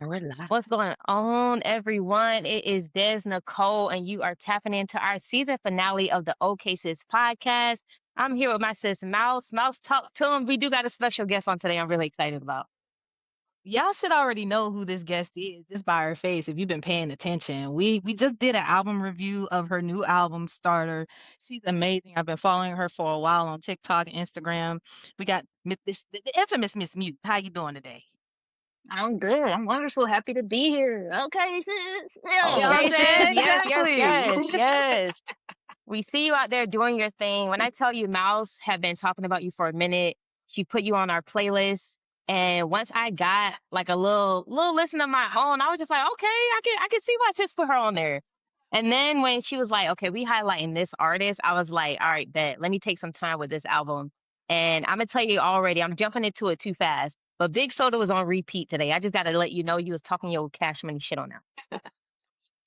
And we're live. What's going on, everyone? It is Des Nicole, and you are tapping into our season finale of the OkaySis podcast. I'm here with my sis Mouse. Mouse, talk to him. We do got a special guest on today. I'm really excited about. Y'all should already know who this guest is just by her face if you've been paying attention. We just did an album review of her new album, Starter. She's amazing. I've been following her for a while on TikTok and Instagram. We got the infamous Miss Mute. How you doing today? I'm good. I'm wonderful. Happy to be here. Okay, sis. You know Yeah. what I'm Okay, sis. saying? Yes, yes, Exactly. yes, yes. We see you out there doing your thing. When I tell you, Mouse have been talking about you for a minute. She put you on our playlist, and once I got like a little listen of my own, I was just like, okay, I can see why sis put her on there. And then when she was like, okay, we highlighting this artist, I was like, all right, bet. Let me take some time with this album. And I'm gonna tell you already, I'm jumping into it too fast. But Big Soda was on repeat today. I just gotta let you know you was talking your Cash Money shit on that.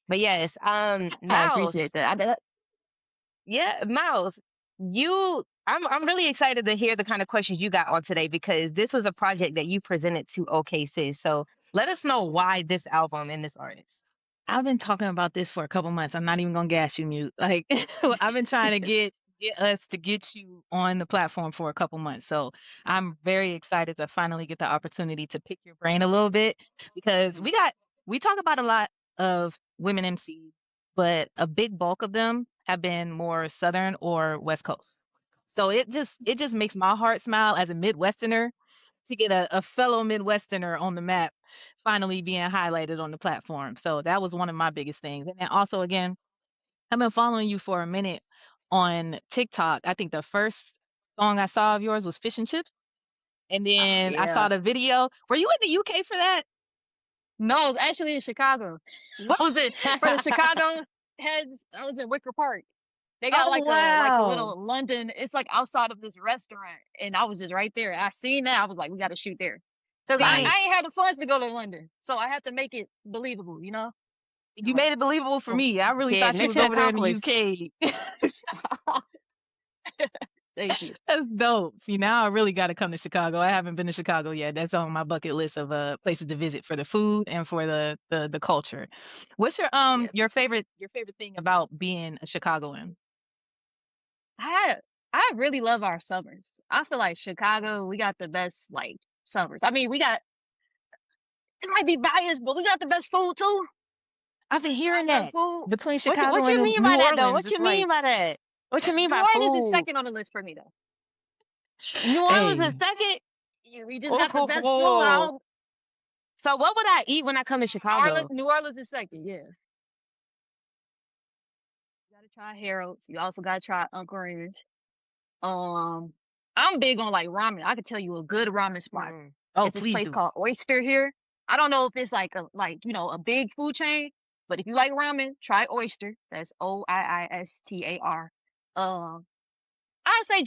But yes, I appreciate Mouse. that. Yeah, Miles, I'm really excited to hear the kind of questions you got on today because this was a project that you presented to OkaySis. So let us know why this album and this artist. I've been talking about this for a couple months. I'm not even gonna gas you, Mute. Like I've been trying to get us to get you on the platform for a couple months. So I'm very excited to finally get the opportunity to pick your brain a little bit because we talk about a lot of women MCs, but a big bulk of them have been more Southern or West Coast. So it just makes my heart smile as a Midwesterner to get a fellow Midwesterner on the map finally being highlighted on the platform. So that was one of my biggest things. And then also, again, I've been following you for a minute on TikTok. I think the first song I saw of yours was Fish and Chips. And Oh, then I saw yeah. the video. Were you in the UK for that? No, I was actually in Chicago. What? I was in for the Chicago heads. I was in Wicker Park. They got Oh, like a wow. little London. It's like outside of this restaurant, and I was just right there. I seen that. I was like, we got to shoot there, because See, I ain't had the funds to go to London, so I had to make it believable, you know. you made it believable for So, me. I really Yeah, thought you was mission over there in the accomplished. UK. thank you. That's dope. See, now I really got to come to Chicago. I haven't been to Chicago yet. That's on my bucket list of places to visit for the food and for the culture. What's Yeah. your favorite thing about being a Chicagoan? I I really love our summers. I feel like Chicago, we got the best like summers. I mean, we got it might be biased, but we got the best food too. I've been I hearing love that food. between What Chicago you and mean by New that though? Orleans, What it's you mean like, by that? What you mean New by Orleans is food? second on the list for me though. New Orleans is hey, second. Yeah, we just got the best food. Oh, so what would I eat when I come to Chicago? New Orleans is second. Yeah, you gotta try Harold's. You also gotta try Uncle Remus. Um, I'm big on like ramen. I could tell you a good ramen spot. Mm. oh, It's this please place do. called Oyster here. I don't know if it's a big food chain, but if you like ramen, try Oyster. That's Oiistar. Um, I say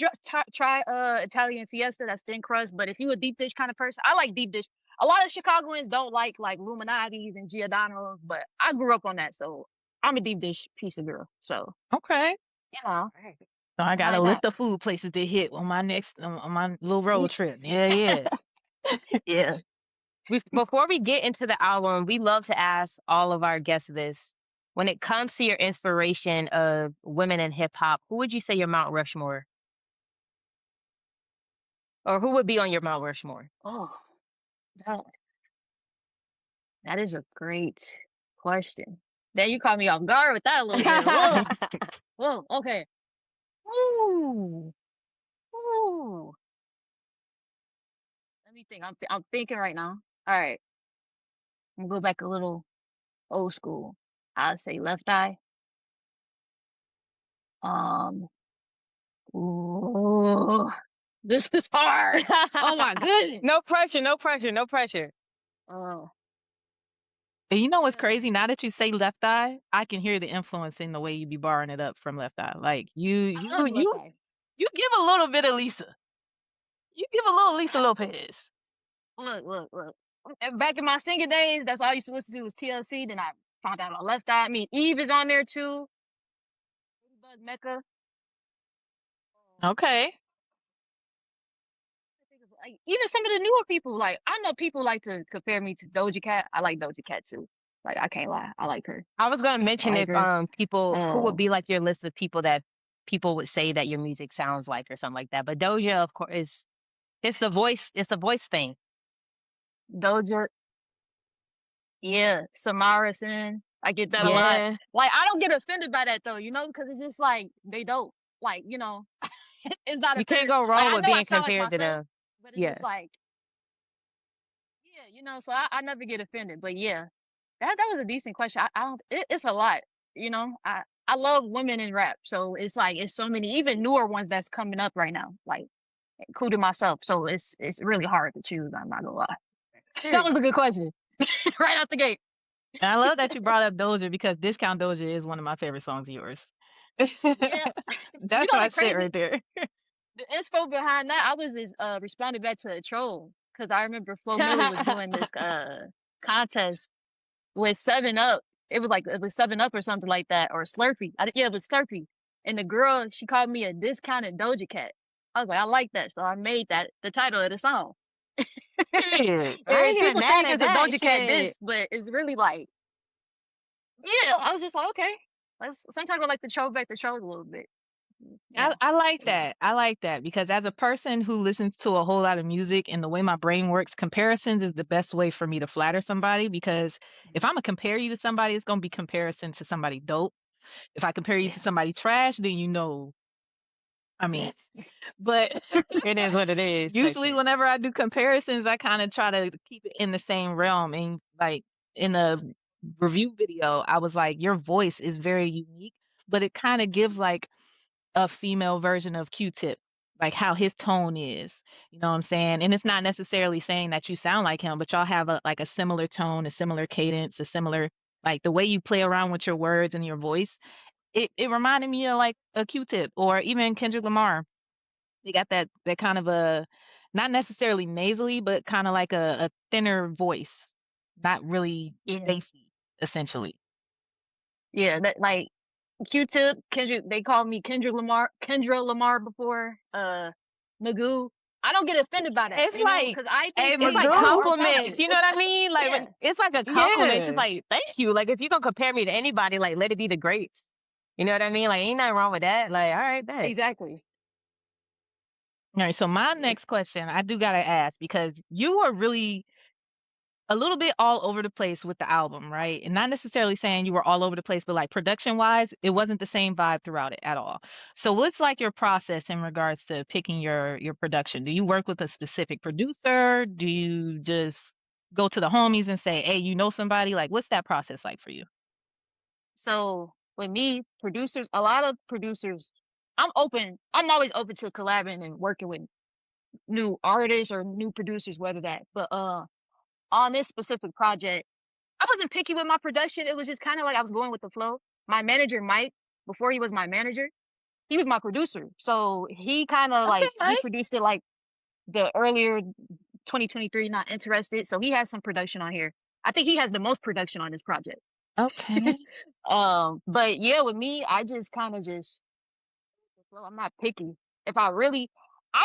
try Italian Fiesta. That's thin crust. But if you a deep dish kind of person, I like deep dish. A lot of Chicagoans don't like Illuminati's and Giordano's, but I grew up on that, so I'm a deep dish piece of girl. So Okay. you know, Right. So I got a like that. list of food places to hit on my next on my little road trip. Yeah, yeah. Yeah. Before we get into the album, we love to ask all of our guests this. When it comes to your inspiration of women in hip hop, who would you say your Mount Rushmore? Or who would be on your Mount Rushmore? Oh, that that is a great question. Then you caught me off guard with that a little bit. Whoa, whoa, okay. Ooh, ooh. Let me think. I'm thinking right now. All right, I'm gonna go back a little old school. I'd say Left Eye. Um, ooh, this is hard. Oh my goodness. No pressure, no pressure, no pressure. Oh, And you know what's yeah. crazy? Now that you say Left Eye, I can hear the influence in the way you be barring it up from Left Eye. Like you, I you, love Left you, Eye. you give a little bit of Lisa. You give a little Lisa Lopez. Look. Back in my singing days, that's all I used to listen to was TLC. Then I found out about Left Eye. I mean, Eve is on there too. Ladybug Mecca. Um, Okay. like even some of the newer people, like I know people like to compare me to Doja Cat. I like Doja Cat too. Like I can't lie, I like her. I was gonna I mention like if her. people who would Um, be like your list of people that people would say that your music sounds like or something like that. But Doja, of course, is it's the voice. It's a voice thing. Doja, yeah, Samara Sin. I get that a lot. Yeah, Like I don't get offended by that though, because it's just like they don't. Like, it's not you can't offensive. go Like wrong I with know I being sound like compared to myself, them. but it's Yeah. just like, yeah, so I never get offended. But yeah, that was a decent question. I don't it's a lot, I love women in rap. So it's like it's so many even newer ones that's coming up right now, like including myself. So it's really hard to choose, I'm not gonna lie. That Period. was a good question. Right out the gate. And I love that you brought up Doja because Discount Doja is one of my favorite songs of yours. Yeah. That's my The shit crazy right there. the inspo behind that, I was just responding back to a troll because I remember Flo Milli was doing this contest with Seven Up. It was Seven Up or something like that, or Slurpee. Yeah, it was Slurpee. And the girl, she called me a discounted Doja Cat. I was like, I like that, so I made that the title of the song. Period. I ain't And even people mad think at it's a that Doja Cat shit. diss, but it's really like, yeah. I was just like, okay. Sometimes I like to troll back the troll a little bit. I, Yeah, I like yeah, that. I like that because as a person who listens to a whole lot of music and the way my brain works, comparisons is the best way for me to flatter somebody because if I'm gonna compare you to somebody, it's gonna be comparison to somebody dope. If I compare you to yeah, somebody trash, then I mean, but It is what it is. Type usually shit. whenever I do comparisons, I kind of try to keep it in the same realm. And like in the review video, I was like, your voice is very unique, but it kind of gives like a female version of Q-Tip, like how his tone is. You know what I'm saying? And it's not necessarily saying that you sound like him, but y'all have a similar tone, a similar cadence, a similar like the way you play around with your words and your voice. It reminded me of like a Q-Tip or even Kendrick Lamar. They got that kind of a not necessarily nasally, but kind of like a thinner voice, not really yeah, bassy, essentially. yeah. That like Q-Tip, Kendrick. They called me Kendra Lamar before. Magoo. I don't get offended by that, It's like, because I hey, think It's they like all are Magoo. compliments. talented. You know what I mean? Like, Yeah, it's like a compliment. It's just Yeah. like, thank you. Like, if you gonna compare me to anybody, like, let it be the greats. You know what I mean? Like, ain't nothing wrong with that. Like, all right, bet. exactly. All right. So my Yeah. next question, I do gotta ask because you are really a little bit all over the place with the album, right? And not necessarily saying you were all over the place, but like production wise, it wasn't the same vibe throughout it at all. So what's like your process in regards to picking your production? Do you work with a specific producer? Do you just go to the homies and say, "Hey, you know somebody?" Like what's that process like for you? So with me, producers, a lot of producers, I'm open. I'm always open to collabing and working with new artists or new producers, whether that. But on this specific project, I wasn't picky with my production. It was just kind of like I was going with the flow. My manager, Mike, before he was my manager, he was my producer. So he kind of Okay, like he Mike. produced it like the earlier 2023 Not Interested. So he has some production on here. I think he has the most production on this project. Okay. But yeah, with me, I just kind of just well, I'm not picky. If I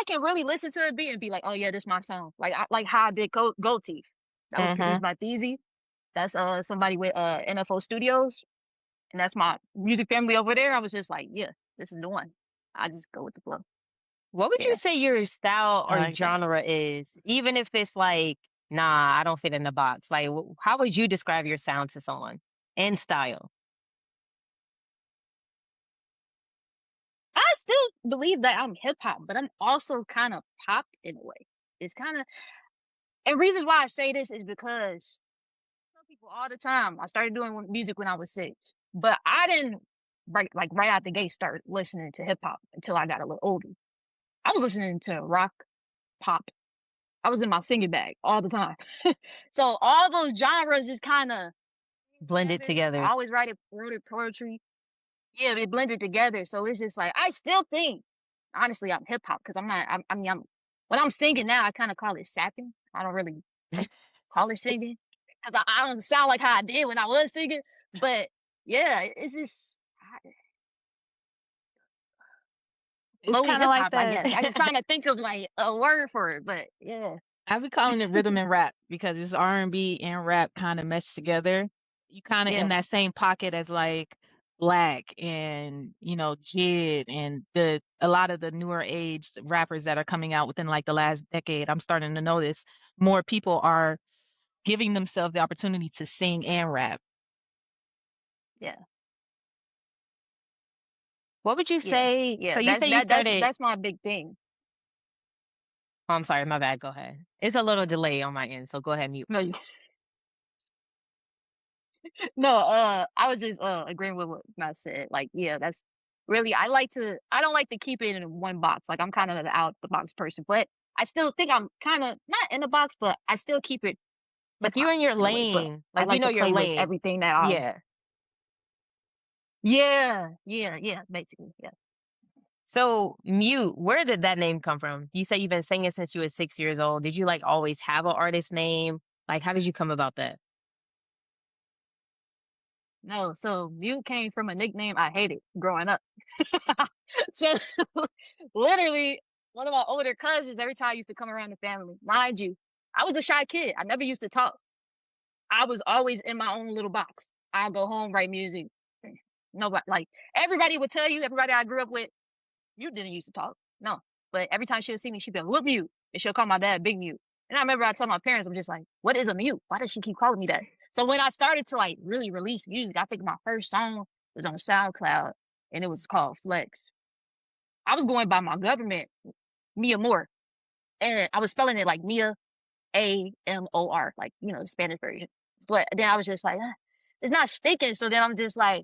can really listen to a beat and be like, oh yeah, this my song. Like how I did Gold Teeth. That was produced Mm-hmm. by Theezy. That's somebody with NFO Studios, and that's my music family over there. I was just like, yeah, this is the one. I just go with the flow. What would you Yeah. say your style I or like that. genre is? Even if it's like, nah, I don't fit in the box. Like, how would you describe your sound to someone and style? I still believe that I'm hip hop, but I'm also kind of pop in a way. It's kind of, and reasons why I say this is because I tell people all the time. I started doing music when I was 6, but I didn't right out the gate start listening to hip hop until I got a little older. I was listening to rock, pop. I was in my singing bag all the time. So all those genres just kind of Blended together. I together. always wrote it poetry. Yeah, it blended together. So it's just like I still think, honestly, I'm hip hop because I'm not. I mean, when I'm singing now, I kind of call it sapping. I don't really call it singing because I don't sound like how I did when I was singing. But yeah, it's just It's flowy kind of hip like hop, I that. guess. I'm trying to think of like a word for it, but yeah, I be calling it rhythm and rap because it's R&B and rap kind of meshed together. You kind of in yeah, that same pocket as like Black and Jid and the a lot of the newer age rappers that are coming out within like the last decade. I'm starting to notice more people are giving themselves the opportunity to sing and rap. yeah, What would you yeah, say? yeah. So you That's say you started. that's my big thing. Oh, I'm sorry, my bad. Go ahead. It's a little delay on my end, so go ahead, mute. No, no. I was just agreeing with what Matt said. Like, yeah, that's really. I don't like to keep it in one box. Like, I'm kind of an out the box person, but I still think I'm kind of not in the box, but I still keep it hip Like you hop in your in a way. But lane. I Like you like know to your play with lane. everything that I. Yeah. Yeah, yeah, yeah. Basically, yeah. So mute. Where did that name come from? You say you've been singing since you were 6 years old. Did you like always have an artist name? Like how did you come about that? No, so Mute came from a nickname I hated growing up. So literally, one of my older cousins, every time I used to come around the family, mind you, I was a shy kid. I never used to talk. I was always in my own little box. I'll go home, write music. Nobody, like, everybody would tell you, everybody I grew up with, Mute didn't used to talk. No. But every time she'll see me, she'd be like, "Look, Mute." And she'll call my dad Big Mute. And I remember I told my parents, I'm just like, "What is a mute? Why does she keep calling me that?" So when I started to like really release music, I think my first song was on SoundCloud and it was called Flex. I was going by my government, Mia Moore. And I was spelling it like Mia Amor, like, the Spanish version. But then I was just like, it's not sticking. So then I'm just like,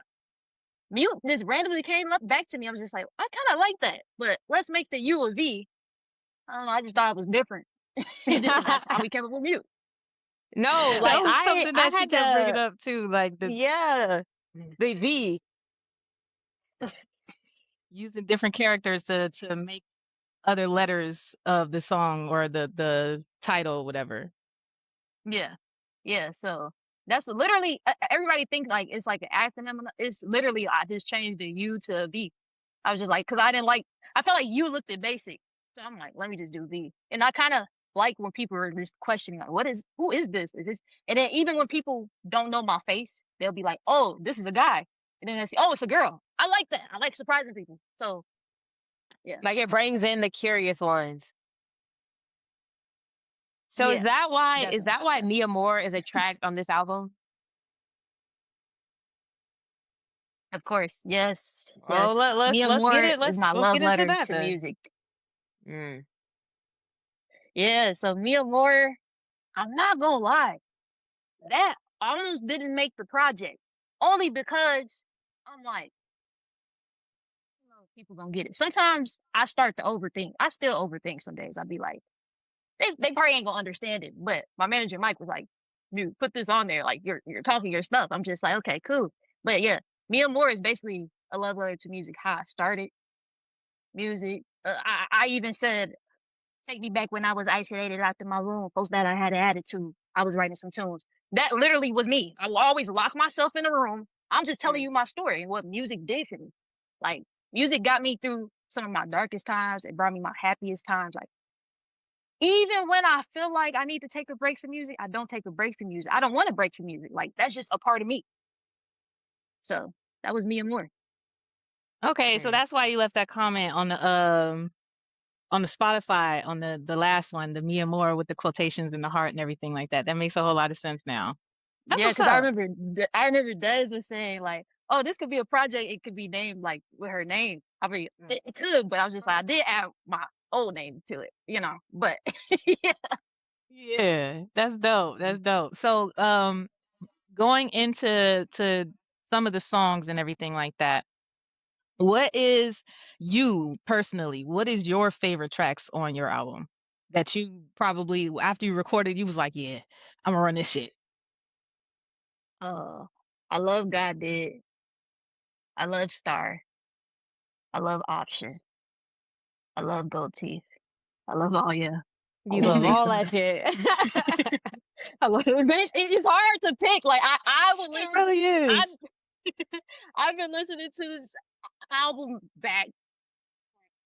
Mute just randomly came up back to me. I was just like, I kind of like that, but let's make the U a V. I don't know. I just thought it was different. And then that's how we came up with Mute. No, That like was something I that she had kept bringing to. up too, like Yeah, the V. using different characters to make other letters of the song or the title, whatever. Yeah. Yeah. So that's literally, everybody think like it's like an acronym. It's literally, I just changed the U to a V. I was just like, cause I felt like U looked at basic. So I'm like, let me just do V. And I kind of like when people are just questioning, like, who is this? Is this? And then even when people don't know my face, they'll be like, oh, this is a guy. And then they say, oh, it's a girl. I like that. I like surprising people. So yeah. Like it brings in the curious ones. So Yeah, is definitely. that why Yeah. Mia Moore is a track on this album? Of course. Yes. Oh, Yes. Mia let's get Moore it. is my Let's love get into letter that to then. music. Mm. Yeah. So Mia Moore, I'm not gonna lie, that almost didn't make the project. Only because I'm like, I don't know if people gonna get it. Sometimes I start to overthink. I still overthink some days. I'll be like, they probably ain't gonna understand it. But my manager Mike was like, dude, put this on there. Like you're talking your stuff. I'm just like, okay, cool. But yeah, Mia Moore is basically a love letter to music. How I started music. I even said, take me back when I was isolated out in my room. Post that I had an attitude. I was writing some tunes. That literally was me. I will always lock myself in a room. I'm just telling you my story and what music did for me. Like, music got me through some of my darkest times. It brought me my happiest times. Like, even when I feel like I need to take a break from music, I don't take a break from music. I don't want to break from music. Like, that's just a part of me. So that was me and more. Okay, so Mm. that's why you left that comment on the Spotify on the last one, the Mia Moore with the quotations in the heart and everything like that. That makes a whole lot of sense now. That's Yeah, what's because I up. remember Dez was saying like, "Oh, this could be a project. It could be named like with her name." I mean, it could, but I was just like, I did add my old name to it. But yeah, Yeah, that's dope. That's dope. So, going into some of the songs and everything like that, what is you personally? What is your favorite tracks on your album that you probably after you recorded, you was like, yeah, I'm gonna run this shit. uh, I love God did. I love Star. I love Option. I love Gold Teeth. I love All Yeah. All You those love big all songs. that shit. I love it. It's hard to pick. Like I would It listen. really I is. I've been listening to this album back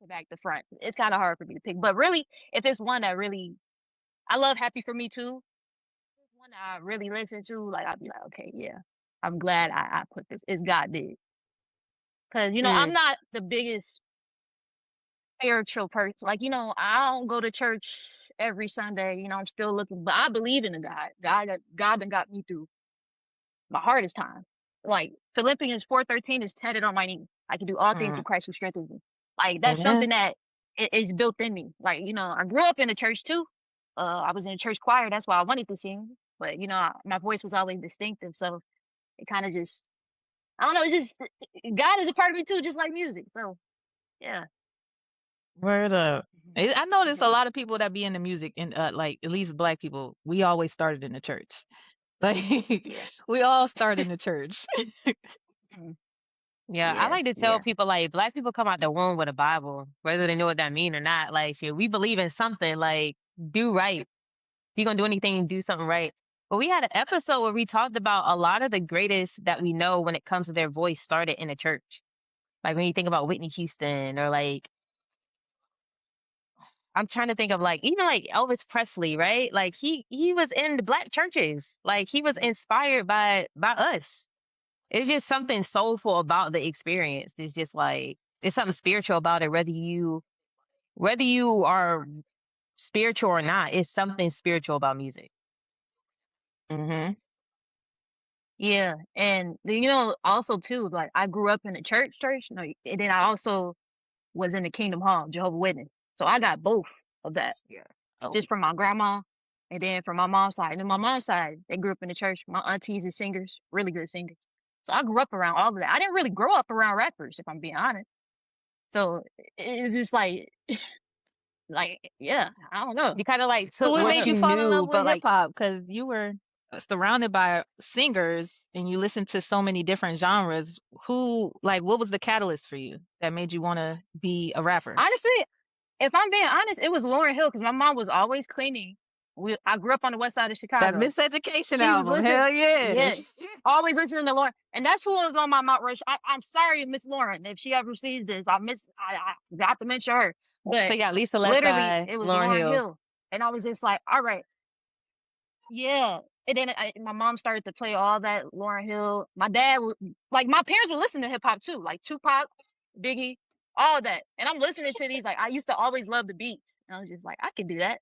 to back to front. It's kind of hard for me to pick. But really, if it's one that really, I love Happy for Me too. If it's one that I really listen to, like I'll be like, okay, yeah, I'm glad I put this. It's God did. Cause I'm Mm. not the biggest spiritual person. Like, I don't go to church every Sunday. I'm still looking, but I believe in a God. God done got me through my hardest time. Like Philippians 4:13 is tatted on my knee. I can do all things Mm. through Christ who strengthens me. Like that's Amen. something that is built in me. Like, I grew up in the church too. I was in a church choir. That's why I wanted to sing. But my voice was always distinctive. So it kind of just, I don't know. It's just God is a part of me too, just like music. So yeah. Word up. Mhm. I notice a Mhm. lot of people that be in the music and like at least black people, we always started in the church. Like Yeah. we all start in the church. Mhm. Yeah, I Yeah. like to tell Yeah. people like black people come out the womb with a Bible, whether they know what that mean or not. Like, shit, we believe in something. Like, do right. If you're gonna do anything, do something right. But we had an episode where we talked about a lot of the greatest that we know when it comes to their voice started in a church. Like when you think about Whitney Houston or like I'm trying to think of like even like Elvis Presley, right? Like he was in the black churches. Like he was inspired by us. It's just something soulful about the experience. It's just like it's something spiritual about it, whether you are spiritual or not. It's something spiritual about music. Mhm. Yeah. And also too, like I grew up in a church, no, and then I also was in the Kingdom Hall, Jehovah Witness. So I got both of that. Yeah. Oh, Just from my grandma and then from my mom's side. And then my mom's side, they grew up in the church. My aunties are singers, really good singers. So I grew up around all of that. I didn't really grow up around rappers, if I'm being honest. So it's just like, yeah, I don't know. You kind of like so took what I don't what made know. you you fall in knew, love with but hip like hop? Because you were surrounded by singers and you listened to so many different genres. What was the catalyst for you that made you want to be a rapper? Honestly, if I'm being honest, it was Lauryn Hill because my mom was always cleaning. I grew up on the west side of That Chicago. Miseducation She was album. listening, Hell yeah. yeah, always listening to Lauren, and that's who was on my Mount Rush. I'm sorry, Miss Lauren, if she ever sees this. I forgot to mention her, so but you got Lisa Left literally, Eye, it was Lauren Lauren Hill. Hill, and I was just like, all right, yeah. And then my mom started to play all that Lauren Hill. My dad, like my parents would listen to hip hop too, like Tupac, Biggie, all that. And I'm listening to these. Like I used to always love the beats, and I was just like, I can do that.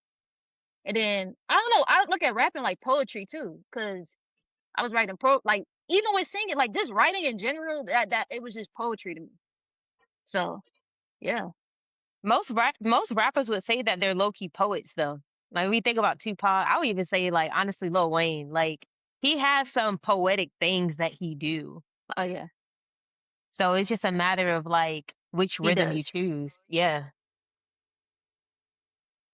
And then I don't know. I look at rapping like poetry too, because I was writing like even with singing, like just writing in general, that it was just poetry to me. So yeah. Most rappers would say that they're low key poets though. Like we think about Tupac, I would even say like honestly Lil Wayne. Like he has some poetic things that he do. Oh yeah, So it's just a matter of like which he rhythm you does. choose. Yeah.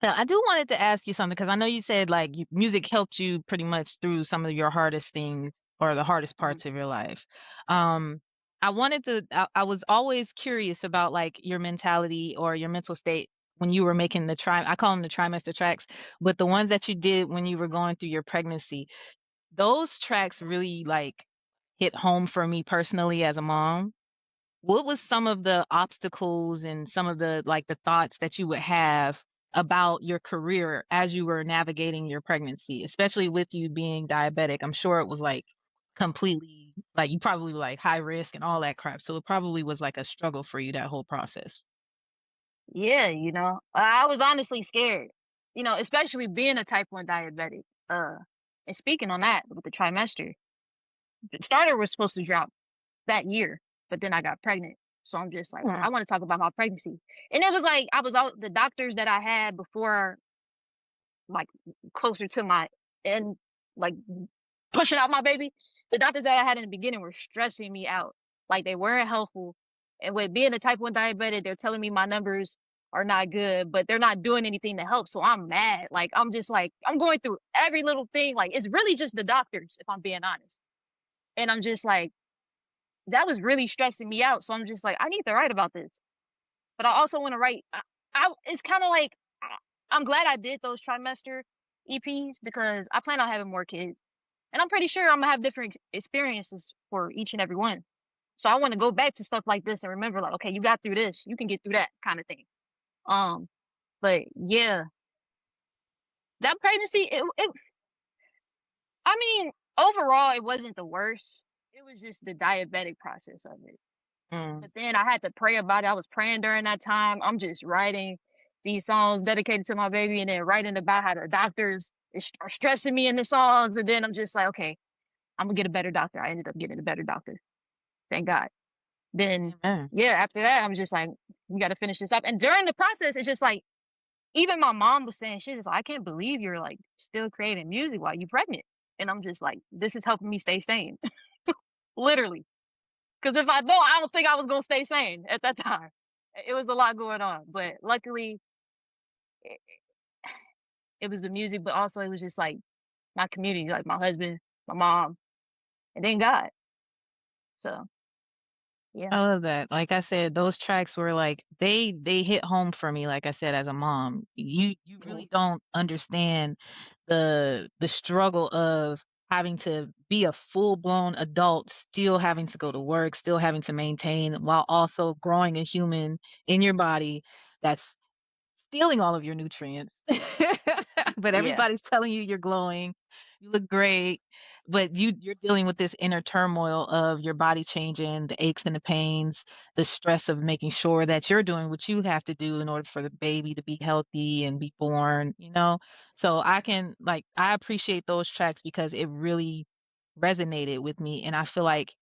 Now, I do wanted to ask you something because I know you said like music helped you pretty much through some of your hardest things or the hardest Mhm. parts of your life. Um, I was always curious about like your mentality or your mental state when you were making I call them the trimester tracks, but the ones that you did when you were going through your pregnancy, those tracks really like hit home for me personally as a mom. What was some of the obstacles and some of the thoughts that you would have about your career as you were navigating your pregnancy, especially with you being diabetic? I'm sure it was like completely like you probably were like high risk and all that crap. So it probably was like a struggle for you that whole process. Yeah, I was honestly scared. Especially being a type 1 diabetic. And speaking on that with the trimester, the starter was supposed to drop that year, but then I got pregnant. So I'm just like, Hmm. I want to talk about my pregnancy. And it was like I was out the doctors that I had before, like closer to my end, like pushing out my baby. The doctors that I had in the beginning were stressing me out. Like they weren't helpful. And with being a type 1 diabetic, they're telling me my numbers are not good, but they're not doing anything to help. So I'm mad. Like I'm just like, I'm going through every little thing. Like it's really just the doctors, if I'm being honest. And I'm just like, that was really stressing me out. So I'm just like, I need to write about this. But I also want to write. It's kind of like I'm glad I did those trimester EPs because I plan on having more kids, and I'm pretty sure I'm gonna have different experiences for each and every one. So I want to go back to stuff like this and remember, like, okay, you got through this, you can get through that kind of thing. Um, but yeah, that pregnancy, I mean, overall, it wasn't the worst. It was just the diabetic process of it. Mm. But then I had to pray about it. I was praying during that time. I'm just writing these songs dedicated to my baby and then writing about how the doctors are stressing me in the songs. And then I'm just like, okay, I'm gonna get a better doctor. I ended up getting a better doctor. Thank God. Then, Amen. yeah, after that, I'm just like, we got to finish this up. And during the process, it's just like, even my mom was saying, she's just like, I can't believe you're like still creating music while you're pregnant. And I'm just like, this is helping me stay sane, literally. Because if I don't, I don't think I was gonna stay sane at that time. It was a lot going on, but luckily, it, it was the music, but also it was just like my community, like my husband, my mom, and then God. So yeah, I love that. Like I said, those tracks were like they hit home for me, like I said, as a mom. You mhm, really don't understand the struggle of having to be a full-blown adult, still having to go to work, still having to maintain while also growing a human in your body that's stealing all of your nutrients. But yeah, everybody's telling you you're glowing, you look great, but you're dealing with this inner turmoil of your body changing, the aches and the pains, the stress of making sure that you're doing what you have to do in order for the baby to be healthy and be born, you know? So I appreciate those tracks because it really resonated with me, and I feel like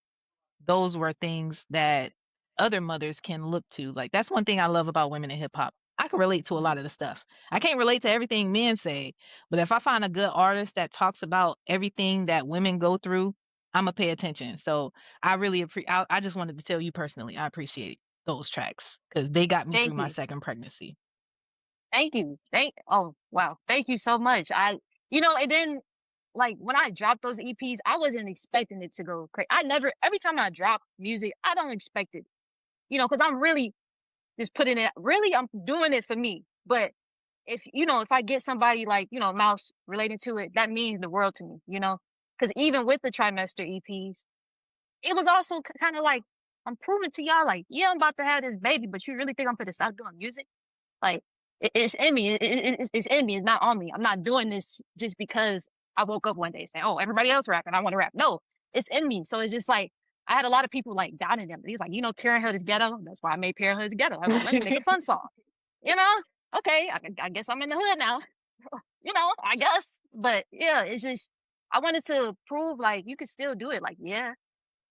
those were things that other mothers can look to. Like that's one thing I love about women in hip hop. I can relate to a mhm, lot of the stuff. I can't relate to everything men say, but if I find a good artist that talks about everything that women go through, I'm gonna pay attention. So I really appreciate. I just wanted to tell you personally, I appreciate those tracks because they got me through thank my you. second pregnancy. Thank you. Oh wow. Thank you so much. And then like when I dropped those EPs, I wasn't expecting it to go crazy. Every time I drop music, I don't expect it, because I'm really just putting it, really, I'm doing it for me. But if I get somebody like, Mouse relating to it, that means the world to me. Because even with the trimester EPs, it was also kind of like, I'm proving to y'all, like, yeah, I'm about to have this baby, but you really think I'm going to stop doing music? Like it's in me. It's in me. It's not on me. I'm not doing this just because I woke up one day saying, "Oh, everybody else rapping. I want to rap." No, it's in me. So it's just like I had a lot of people like doubting them. He's like, Parenthood is ghetto. That's why I made Parenthood is ghetto. I was like, let me make a fun song. You know? Okay, I guess I'm in the hood now. I guess. But yeah, it's just I wanted to prove like you can still do it. Like yeah,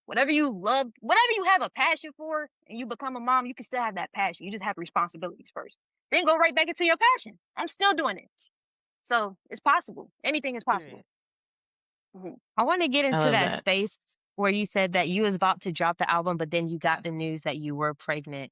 whatever you love, whatever you have a passion for, and you become a mom, you can still have that passion. You just have responsibilities first. Then go right back into your passion. I'm still doing it. So it's possible. Anything is possible. Period. Mhm. I want to get I into love that that. space where you said that you was about to drop the album, but then you got the news that you were pregnant.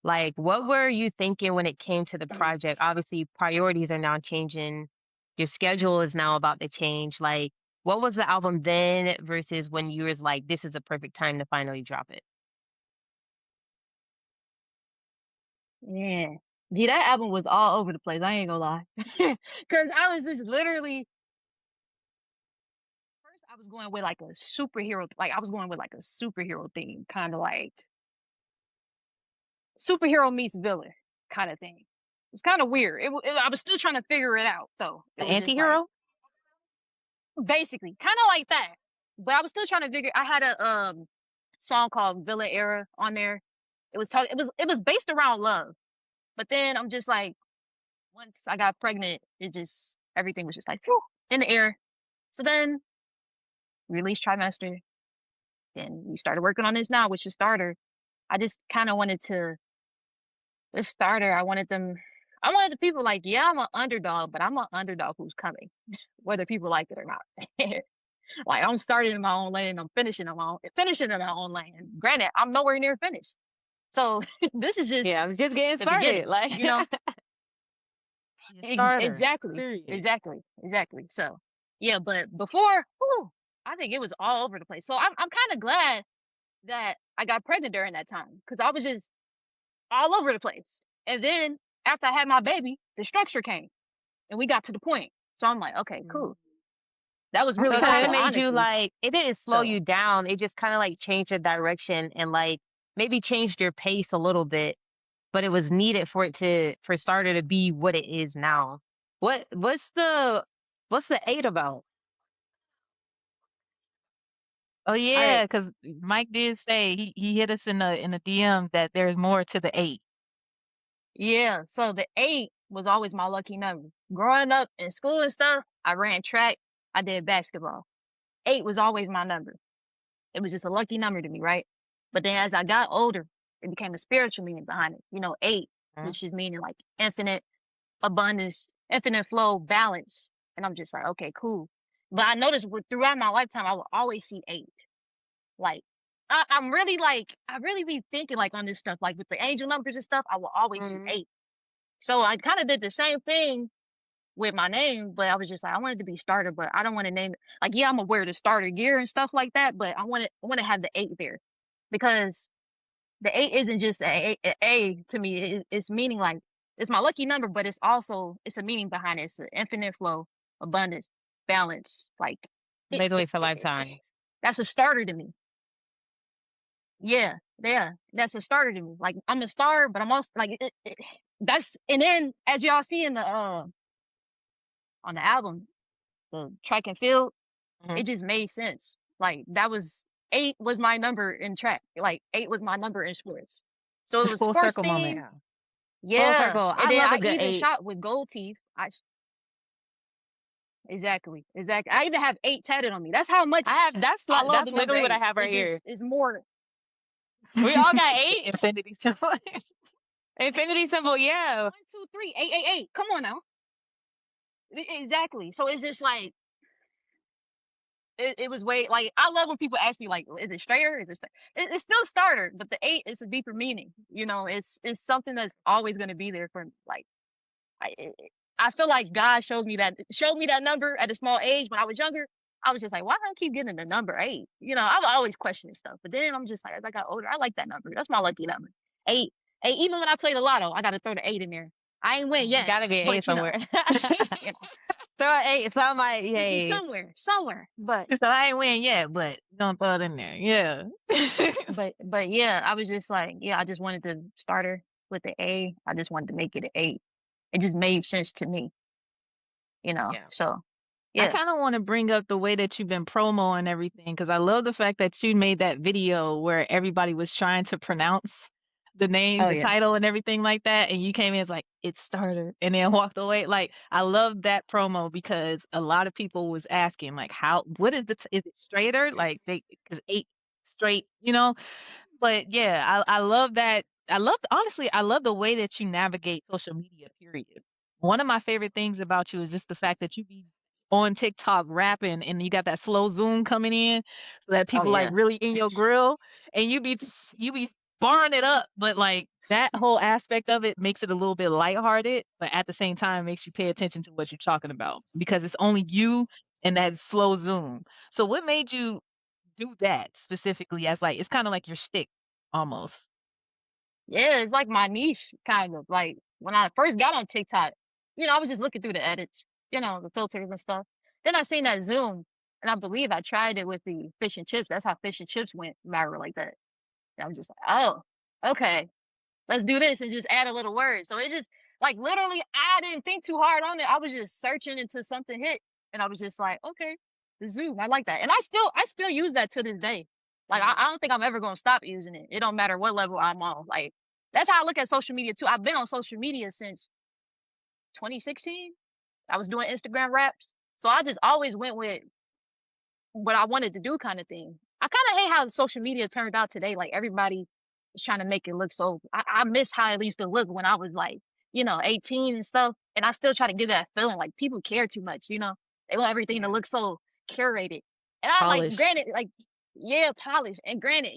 Like, what were you thinking when it came to the project? Obviously, priorities are now changing. Your schedule is now about to change. Like, what was the album then versus when you was like, this is a perfect time to finally drop it? Yeah. Gee, that album was all over the place. I ain't gonna lie. Cause I was just literally first I was going with like a superhero, like I was going with like a superhero theme, kind of like superhero meets villain kind of thing. It's kind of weird. I was still trying to figure it out, though. It The was just like antihero? basically kind of like that. But I was still trying to figure. I had a song called "Villain Era" on there. It was based around love, but then I'm just like once I got pregnant, it just everything was just like whew, in the air. So then released trimester. Then we started working on this now, which is starter. I just kind of wanted to this starter. I wanted the people like, yeah, I'm an underdog, but I'm an underdog who's coming, whether people like it or not. Like I'm starting in my own lane, I'm finishing in my own lane. And granted, I'm nowhere near finished. So this is just Yeah, I'm just getting the started. beginning, Like, The starter. Exactly, Period. exactly, exactly. So yeah, but before, whew, I think it was all over the place. So I'm kind of glad that I got pregnant during that time because I was just all over the place. And then after I had my baby, the structure came and we got to the point. So I'm like, okay, cool. That was so really it kind of Okay. helpful, made you honestly. like, it didn't slow So you down. It just kind of like changed your direction and like maybe changed your pace a little bit. but it was needed for Starter to be what it is now. What's the 8 about? Oh All yeah, right. because Mike did say he hit us in the DM that there's more to the 8. Yeah. So the 8 was always my lucky number. Growing up in school and stuff, I ran track. I did basketball. 8 was always my number. It was just a lucky number to me, right? But then as I got older, it became a spiritual meaning behind it. 8, Mhm. which is meaning like infinite abundance, infinite flow, balance. And I'm just like, okay, cool. But I noticed throughout my lifetime, I will always see 8. Like, I'm really like, I really be thinking like on this stuff, like with the angel numbers and stuff, I will always see Mhm. 8. So I kind of did the same thing with my name, but I was just like, I wanted to be starter, but I don't want to name it. Like, yeah, I'm gonna wear the starter gear and stuff like that, but I want to have the 8 there because the 8 isn't just a to me. It's meaning like it's my lucky number, but it's a meaning behind it. It's an infinite flow, abundance, balance. Like Literally for lifetimes. that's a starter to me. Yeah, yeah, that's a starter to me. Like I'm a star, but I'm also like that's and then as y'all see in the on the album, the track and field, Mhm. it just made sense. Like that was 8 was my number in track. Like 8 was my number in sports. So it It's was full sports circle moment. theme. Yeah. Full Yeah. circle. And I then love I a good even 8. shot with gold teeth. Exactly. Exactly. I even have 8 tatted on me. That's how I much have that's I love the that's number literally what I 8. have It right here. just is more We all got 8. Infinity symbol. Infinity symbol, yeah. 1, 2, 3, 8, 8, 8. Come on now. Exactly. So it's just like it was way like I love when people ask me like, is it straighter? Is it it's still starter, but the 8 is a deeper meaning. It's something that's always gonna be there for like I I feel like God showed me that number at a small age when I was younger. I was just like, why do I keep getting the number 8? I've always questioned stuff, but then I'm just like, as I got older, I like that number. That's my lucky number. 8, 8. Even when I play the lotto, I got to throw the 8 in there. I ain't win You yet, gotta get 8 but somewhere. you know, Throw an 8. So I'm like, hey. somewhere. But So I ain't win yet, but don't throw it in there. Yeah. but yeah, I was just like, yeah, I just wanted to start her with the A. I just wanted to make it an 8. It just made sense to me. Yeah. So I yeah. kind of want to bring up the way that you've been promo and everything because I love the fact that you made that video where everybody was trying to pronounce the name, Oh the yeah. title, and everything like that, and you came in as like it's starter, and then walked away. Like I love that promo because a lot of people was asking like, what is is it straighter? Like because 8 straight, But yeah, I love that. Honestly, I love the way that you navigate social media, period. One of my favorite things about you is just the fact that you be on TikTok rapping and you got that slow zoom coming in so that Oh people like yeah. really in your grill and you be barring it up, but like that whole aspect of it makes it a little bit lighthearted, but at the same time makes you pay attention to what you're talking about because it's only you and that slow zoom. So what made you do that specifically as like it's kind of like your shtick almost. Yeah, it's like my niche kind of. Like when I first got on TikTok, I was just looking through the edits, the filters and stuff. Then I seen that Zoom and I believe I tried it with the fish and chips. That's how fish and chips went viral like that. And I was just like, oh, okay, let's do this and just add a little word. So it just like literally I didn't think too hard on it. I was just searching until something hit and I was just like, okay, the Zoom, I like that. And I still use that to this day. Like I, Mhm. I don't think I'm ever gonna stop using it. It don't matter what level I'm on. Like that's how I look at social media too. I've been on social media since 2016. I was doing Instagram raps. So I just always went with what I wanted to do kind of thing. I kind of hate how social media turned out today. Like everybody is trying to make it look so. I miss how it used to look when I was like, 18 and stuff. And I still try to get that feeling like people care too much. They want everything to Yeah. look so curated. And I like, Polished. granted, like, yeah, polished. And granted,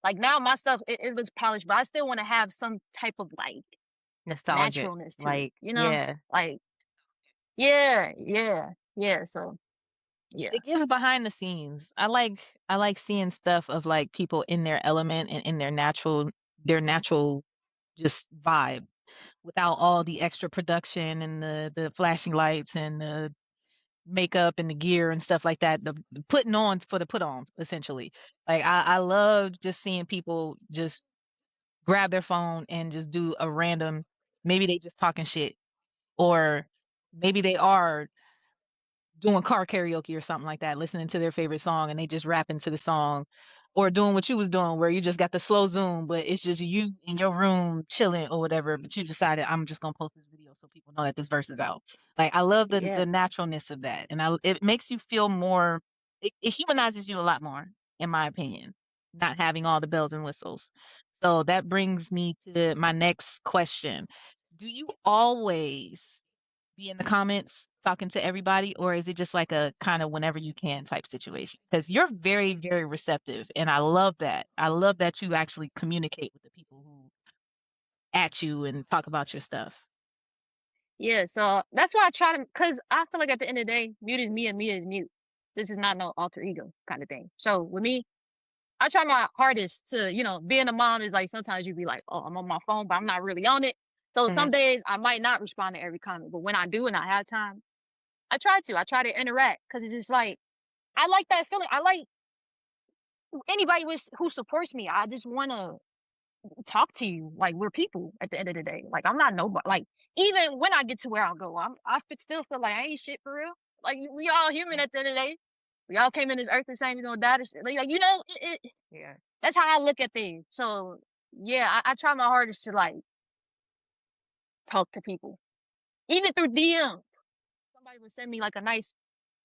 like now my stuff, it was polished, but I still want to have some type of like Nostalgic. naturalness to it, Like, yeah. Like, yeah, yeah, yeah. So, yeah, It gives behind the scenes. I like seeing stuff of like people in their element and in their natural just vibe without all the extra production and the flashing lights and the makeup and the gear and stuff like that. The putting on for the put on essentially. Like I love just seeing people just grab their phone and just do a random, maybe they just talking shit, or maybe they are doing car karaoke or something like that, listening to their favorite song and they just rap into the song, or doing what you was doing where you just got the slow zoom, but it's just you in your room chilling or whatever. But you decided I'm just gonna post this video so people know that this verse is out. Like I love Yeah. the naturalness of that, and it makes you feel more. It humanizes you a lot more, in my opinion, not having all the bells and whistles. So that brings me to my next question. Do you always be in the comments talking to everybody, or is it just like a kind of whenever you can type situation? Because you're very, very receptive, and I love that. I love that you actually communicate with the people who at you and talk about your stuff. Yeah, so that's why I try to, cause I feel like at the end of the day, mute is me and mute is mute. This is not no alter ego kind of thing. So with me, I try my hardest to, being a mom is like sometimes you be like, oh, I'm on my phone, but I'm not really on it. So Hmm. some days I might not respond to every comment, but when I do and I have time, I try to. I try to interact because it's just like I like that feeling. I like anybody who supports me. I just want to talk to you like we're people at the end of the day. Like I'm not nobody. Like even when I get to where I'll go, still feel like I ain't shit for real. Like we all human at the end of the day. We all came in this earth the same. We gonna die. Like Yeah. that's how I look at things. So yeah, I try my hardest to like talk to people, even through DM. Somebody would send me like a nice.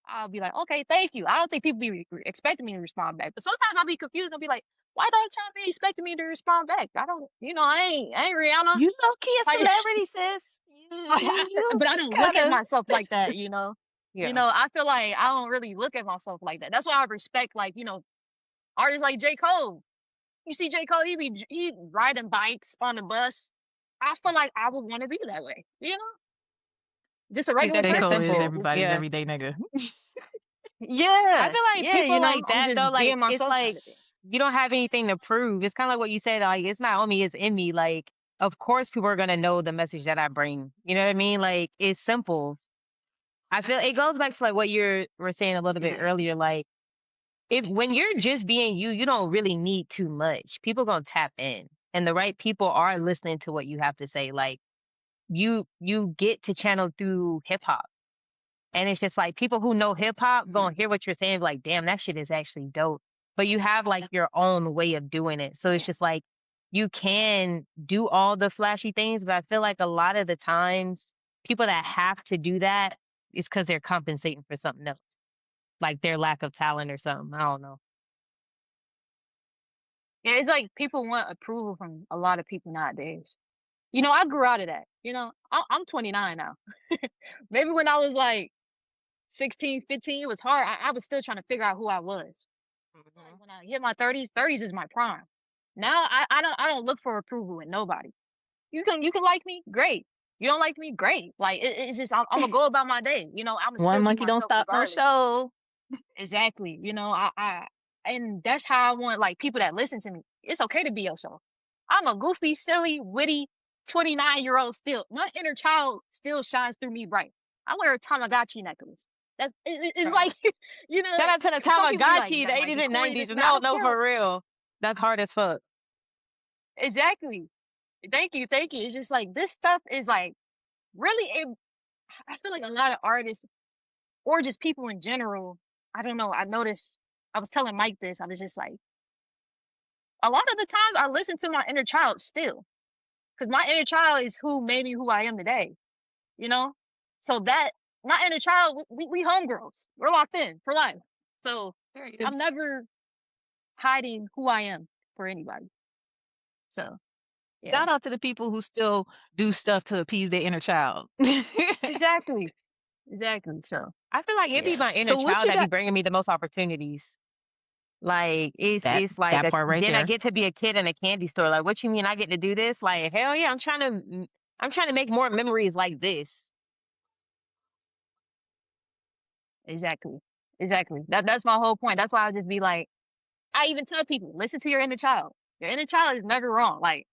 I'll be like, okay, thank you. I don't think people be expecting me to respond back, but sometimes I'll be confused. I'll be like, why don't y'all be expecting me to respond back? I don't, I ain't Rihanna. You low key a Like, celebrity, sis. You but I don't look kind at of. myself like that. Yeah. I feel like I don't really look at myself like that. That's why I respect, like, artists like J. Cole. You see J. Cole, he riding bikes on the bus. I feel like I would want to be that way. Just a Keep regular that J. shit Cole person. is simple. Just everybody's Yeah. everyday nigga. I yeah, feel like yeah. people like I'm that though, just like being it's myself kind like of thing. you don't have anything to prove. It's kind of like what you said, like it's not on me, it's in me. Like, of course people are gonna know the message that I bring. You know what I mean? Like it's simple. I feel it goes back to like what you were saying a little bit Yeah, earlier. Like if when you're just being you, you don't really need too much. People gonna tap in. And the right people are listening to what you have to say. Like you get to channel through hip hop. And it's just like people who know hip hop gonna hear what you're saying, be like, damn, that shit is actually dope. But you have like your own way of doing it. So it's just like you can do all the flashy things, but I feel like a lot of the times people that have to do that is because they're compensating for something else, like their lack of talent or something. I don't know. yeah. It's like people want approval from a lot of people nowadays. I grew out of that. I'm 29 now. Maybe when I was like 16, 15, it was hard. I was still trying to figure out who I was. Like Mhm. when I hit my 30s is my prime. Now I don't look for approval in nobody. You can like me, great. You don't like me, great. Like it's just I'm gonna go about my day. I'm gonna One still be monkey don't myself stop no regardless. show. Exactly. And that's how I want like people that listen to me. It's okay to be yourself. I'm a goofy, silly, witty 29-year-old still. My inner child still shines through me bright. I wear a Tamagotchi necklace. It's Oh. like, Shout out to the some people be like, Tamagotchi, the that might 80s be and corny, 90s. this and that. I No, don't no, care. for real. That's hard as fuck. Exactly. Thank you, thank you. It's just like this stuff is like really I feel like a lot of artists or just people in general, I don't know. I noticed I was telling Mike this. I was just like, a lot of the times I listen to my inner child still. Because my inner child is who made me who I am today, you know? So that my inner child, we homegirls. We're locked in for life. So Period. I'm never hiding who I am for anybody. So yeah. Shout out to the people who still do stuff to appease their inner child. Exactly. Exactly. So I feel like it be yeah. my inner So what child you that be got? bringing me the most opportunities. Like it's like That part right then I there. get to be a kid in a candy store. Like, what you mean I get to do this? Like, hell yeah, I'm trying to make more memories like this. Exactly. Exactly. That's my whole point. That's why I just be like, I even tell people, listen to your inner child. Your inner child is never wrong. Like,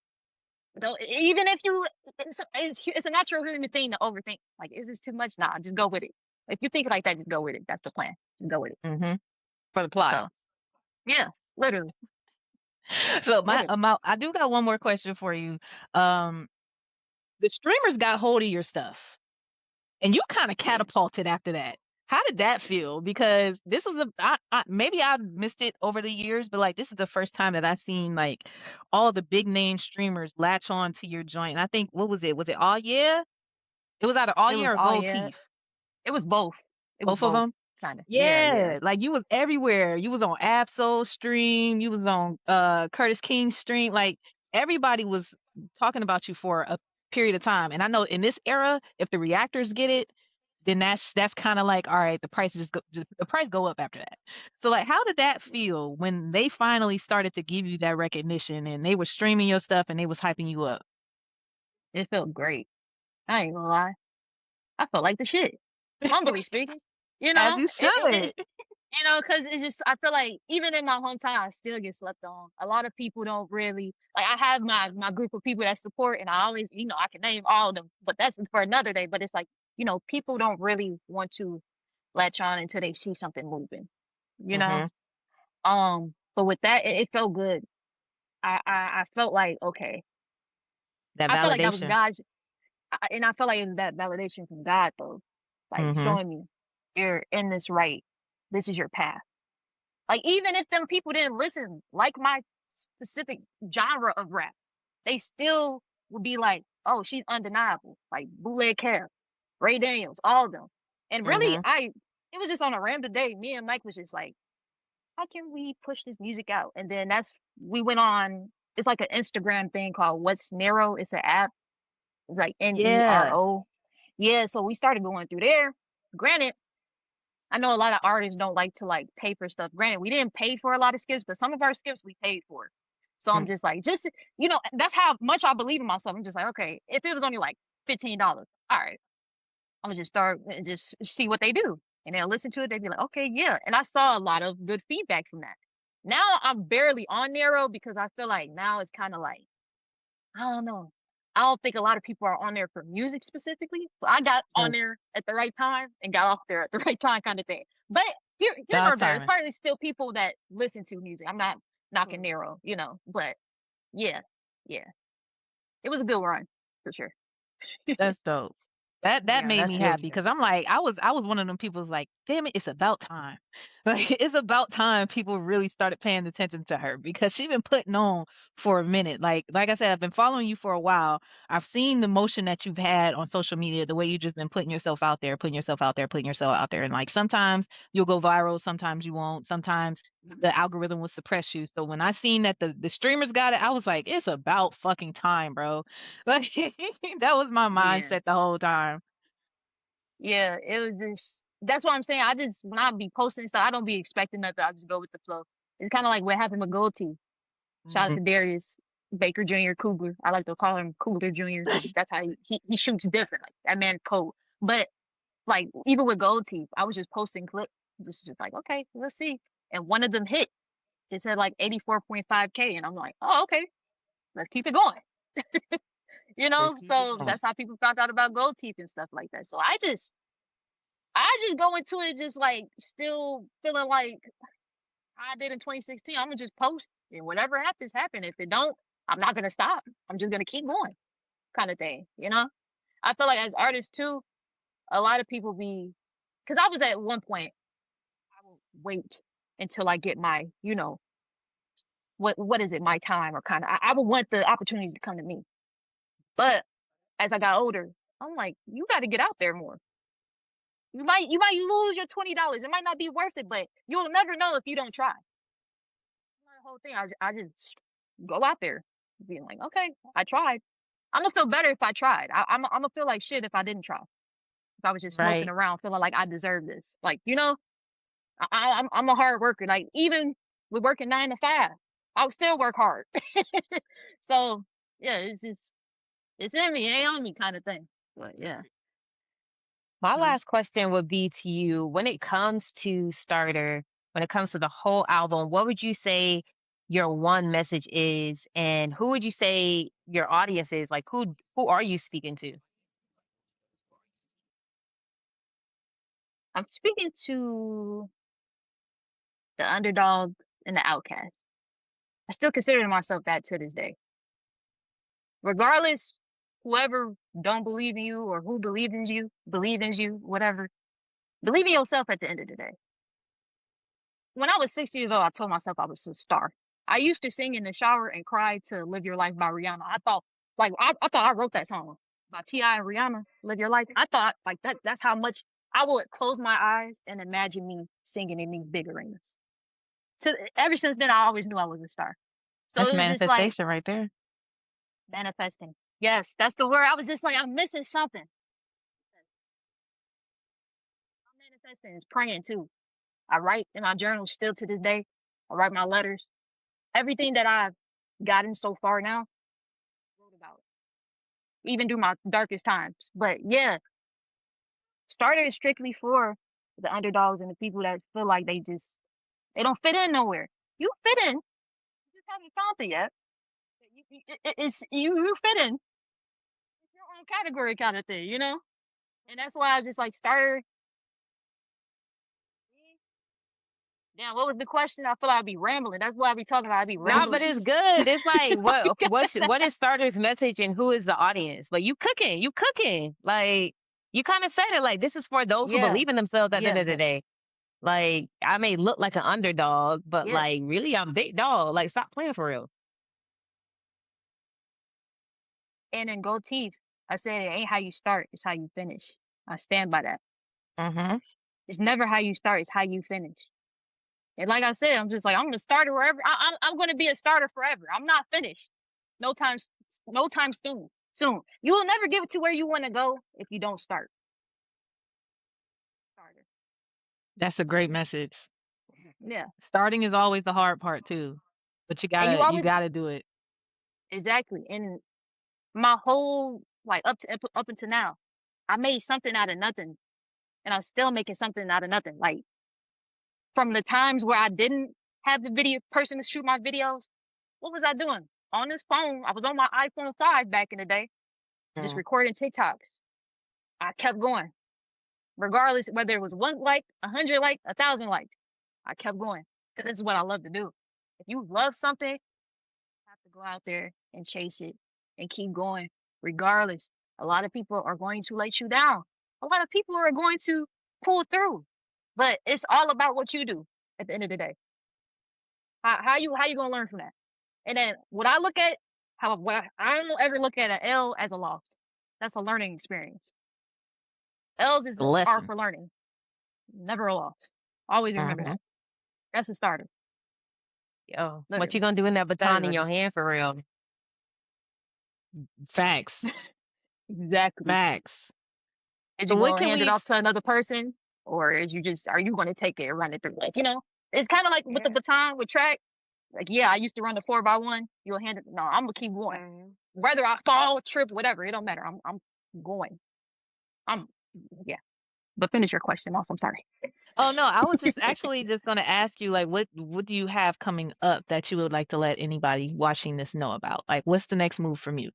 don't, even if you, it's a natural human thing to overthink. Like, is this too much? Nah, just go with it. If you think like that, just go with it. That's the plan. Just go with it. Hmm. For the plot. So, yeah, literally. So my What? amount, I do got one more question for you. Um, the streamers got hold of your stuff, and you kind of Yeah, catapulted after that. How did that feel? Because this was maybe I missed it over the years, but like this is the first time that I seen like all the big name streamers latch on to your joint. And I think what was it? Was it All Yeah? It was either All it Yeah was or all Gold yeah. Teeth. It was both. It was Both of both. them. Kind of. Yeah, yeah. Yeah, like you was everywhere. You was on Absol stream, you was on Curtis King's stream. Like everybody was talking about you for a period of time. And I know in this era, if the reactors get it, then that's kind of like, all right, the price the price go up after that. So like how did that feel when they finally started to give you that recognition and they were streaming your stuff and they was hyping you up? It felt great. I ain't gonna lie. I felt like the shit. Humbly speaking. You As know, you it should. because it's just I feel like even in my hometown, I still get slept on. A lot of people don't really like. I have my group of people that support, and I always, I can name all of them, but that's for another day. But it's like, people don't really want to latch on until they see something moving. You know, Mhm. but with that, it felt good. I felt like okay. That I felt like that was validation. God, and I felt like it was that validation from God though, like Mhm. showing me you're in this right. This is your path. Like even if them people didn't listen, like my specific genre of rap, they still would be like, "Oh, she's undeniable." Like Bootleg Care, Ray Daniels, all of them. And really, Mhm. it was just on a random day. Me and Mike was just like, "How can we push this music out?" And then we went on. It's like an Instagram thing called What's Nero. It's an app. It's like Yeah. Nero. Yeah, so we started going through there. Granted, I know a lot of artists don't like to like pay for stuff. Granted, we didn't pay for a lot of skips, but some of our skips we paid for. So I'm Mm. just like, that's how much I believe in myself. I'm just like, okay, if it was only like $15, all right, I'm gonna just start and just see what they do. And they'll listen to it, they'd be like, okay, yeah. And I saw a lot of good feedback from that. Now I'm barely on Narrow because I feel like now it's kind of like I don't know. I don't think a lot of people are on there for music specifically. So I got on Mm. there at the right time and got off there at the right time kind of thing. But here nor God's there. It's timing. probably still people that listen to music. I'm not knocking Mm. Nero, but yeah, yeah. It was a good run for sure. That's dope. That Yeah, made that's me real happy good. because I'm like I was one of them people who's like, damn it, it's about time. Like it's about time people really started paying attention to her because she's been putting on for a minute. Like I said, I've been following you for a while. I've seen the motion that you've had on social media, the way you just been putting yourself out there, putting yourself out there, putting yourself out there. And like sometimes you'll go viral, sometimes you won't. Sometimes the algorithm will suppress you. So when I seen that the streamers got it, I was like, it's about fucking time, bro. Like that was my Yeah. mindset the whole time. Yeah, it was just that's what I'm saying. I just when I be posting stuff, I don't be expecting nothing. I just go with the flow. It's kind of like what happened with Gold Teeth. Shout out Mhm. to Darius Baker Jr. Cougar. I like to call him Cooler Jr. because that's how he shoots different. Like that man cold. But like even with Gold Teeth, I was just posting clips. This is just like, okay, let's see. And one of them hit. It said like 84.5K. And I'm like, oh, okay, let's keep it going. Let's keep it So going. that's how people found out about Gold Teeth and stuff like that. So I just go into it just like still feeling like I did in 2016. I'm gonna just post and whatever happens, happen. If it don't, I'm not gonna stop. I'm just gonna keep going, kind of thing. I feel like as artists too, a lot of people because I was at one point, I will wait until I get my what is it, my time or kind of. I would want the opportunities to come to me. But as I got older, I'm like, you got to get out there more. You might lose your $20. It might not be worth it, but you'll never know if you don't try. The whole thing, I just go out there, being like, okay, I tried. I'm gonna feel better if I tried. I'm gonna feel like shit if I didn't try. If I was just smoking Right. around, feeling like I deserve this. Like I'm a hard worker. Like even with working 9 to 5, I would still work hard. So yeah, it's in me, it ain't on me, kind of thing. But yeah. My Mhm. last question would be to you when it comes to Starter, when it comes to the whole album, what would you say your one message is and who would you say your audience is? Like who are you speaking to? I'm speaking to the underdog and the outcast. I still consider myself that to this day. Regardless, whoever don't believe in you or who believe in you, whatever. Believe in yourself at the end of the day. When I was 6 years old, I told myself I was a star. I used to sing in the shower and cry to "Live Your Life" by Rihanna. I thought, I thought I wrote that song by T.I. and Rihanna, "Live Your Life." I thought like that. That's how much I would close my eyes and imagine me singing in these big arenas. Ever since then, I always knew I was a star. So That's it was just like manifestation right there. manifesting. Yes, that's the word. I was just like, I'm missing something. I'm manifesting. It's praying too. I write in my journal still to this day. I write my letters. Everything that I've gotten so far now, I wrote about it, even through my darkest times. But yeah, Starter is strictly for the underdogs and the people that feel like they don't fit in nowhere. You fit in, you just haven't found it yet. You fit in. It's your own category kind of thing, you know. And that's why I was just like Starter. Damn, what was the question? I feel like I'd be rambling. That's why I be talking about. I be Nah, but rambling. it's good. It's like what is Starter's message and who is the audience? But you cooking. Like you kind of said it like this is for those who Yeah, believe in themselves at the end yeah, of the day. Like I may look like an underdog, but yeah. like really I'm big dog. Like stop playing for real. And in Gold Teeth, I said it ain't how you start, it's how you finish. I stand by that. Mm-hmm. It's never how you start, it's how you finish. And like I said, I'm just like I'm gonna start wherever. I'm gonna be a starter forever. I'm not finished. No time, no time soon. Soon, you will never get to where you want to go if you don't start. Starter. That's a great message. Yeah, Starting is always the hard part too, but you and you gotta you always gotta do it. exactly. And my whole like up until now, I made something out of nothing, and I'm still making something out of nothing. Like from the times where I didn't have the video person to shoot my videos, what was I doing? On this phone, I was on my iPhone 5 back in the day, just Mm. recording TikToks. I kept going, regardless whether it was 1 like, 100 like, 1,000 likes. I kept going because this is what I love to do. If you love something, you have to go out there and chase it and keep going, regardless. A lot of people are going to let you down. A lot of people are going to pull through, but it's all about what you do at the end of the day. How you gonna learn from that? And then what I look at, I don't ever look at an L as a loss. That's a learning experience. L's The are lesson. for learning, never a loss. Always remember Mm-hmm. that. That's a starter, Yo, what you literally. gonna do in that That baton is in a your hand for real? Facts. exactly. Facts. Is So you what gonna can hand it we off to another person, or are you gonna take it and run it through? Like it's kind of like with the baton with track. Like yeah, I used to run the 4x1. You'll hand it. No, I'm gonna keep going. Whether I fall, trip, whatever, it don't matter. I'm going. I'm yeah. But finish your question, also. I'm sorry. Oh no, I was just actually just gonna ask you like what do you have coming up that you would like to let anybody watching this know about? Like what's the next move from you?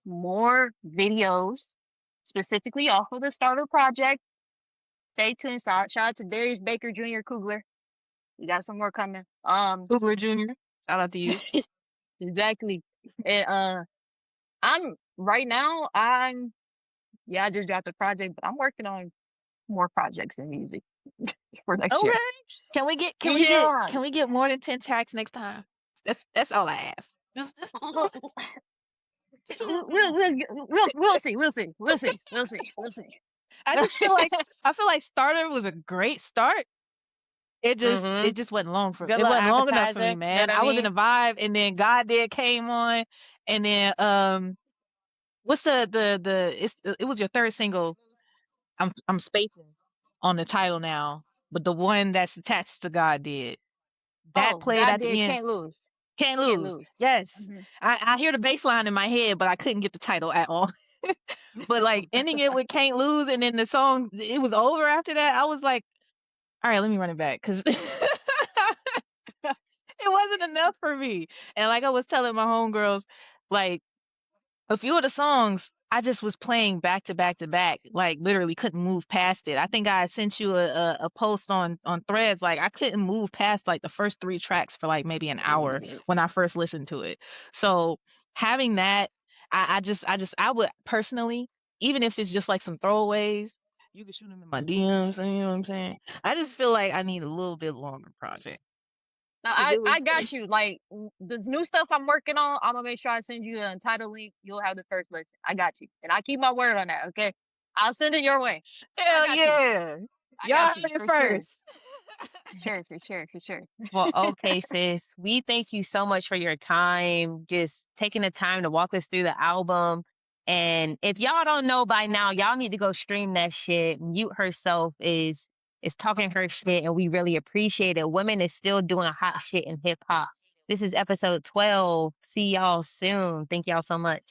More videos, specifically off of the starter project. Stay tuned. Shout out to Darius Baker Jr. Kugler. We got some more coming. Googler Jr. Shout out to you. exactly. And I'm right now. I just dropped a project, but I'm working on more projects in music for next year. Okay. Can we get can we get Yeah. can we get more than 10 tracks next time? That's all I ask. We'll, Just a little bit more. we'll see. We'll see. We'll see. We'll see. We'll see. I just feel like I feel like Starter was a great start. mm-hmm. It just wasn't long for Good it little wasn't long enough for appetizer, me, you know man. what I I was in mean? a vibe and then God did came on and then what's it was your third single. I'm spacing on the title now, but the one that's attached to God did. That Oh, played God at the did end. can't lose. Can't Can't lose. lose. Yes. hmm I hear the bass line in my head, but I couldn't get the title at all. But like ending it with Can't Lose and then the song it was over after that, I was like, all right, let me run it back because it wasn't enough for me. And like I was telling my homegirls, like a few of the songs I just was playing back to back to back, like literally couldn't move past it. I think I sent you a post on Threads, like I couldn't move past like the first 3 tracks for like maybe an hour when I first listened to it. So having that, I would personally, even if it's just like some throwaways, you can shoot them in my DMs. You know what I'm saying? I just feel like I need a little bit longer project Now because it I was. got you. Like this new stuff I'm working on, I'm gonna make sure I send you the entitled link. You'll have the first listen. I got you, and I keep my word on that. Okay, I'll send it your way. I Hell got you. yeah, I y'all got you heard it for sure. first. For sure. For sure. For sure. Well, okay, sis. We thank you so much for your time, just taking the time to walk us through the album. And if y'all don't know by now, y'all need to go stream that shit. Mute Herself is talking her shit, and we really appreciate it. Women is still doing hot shit in hip hop. This is episode 12. See y'all soon. Thank y'all so much.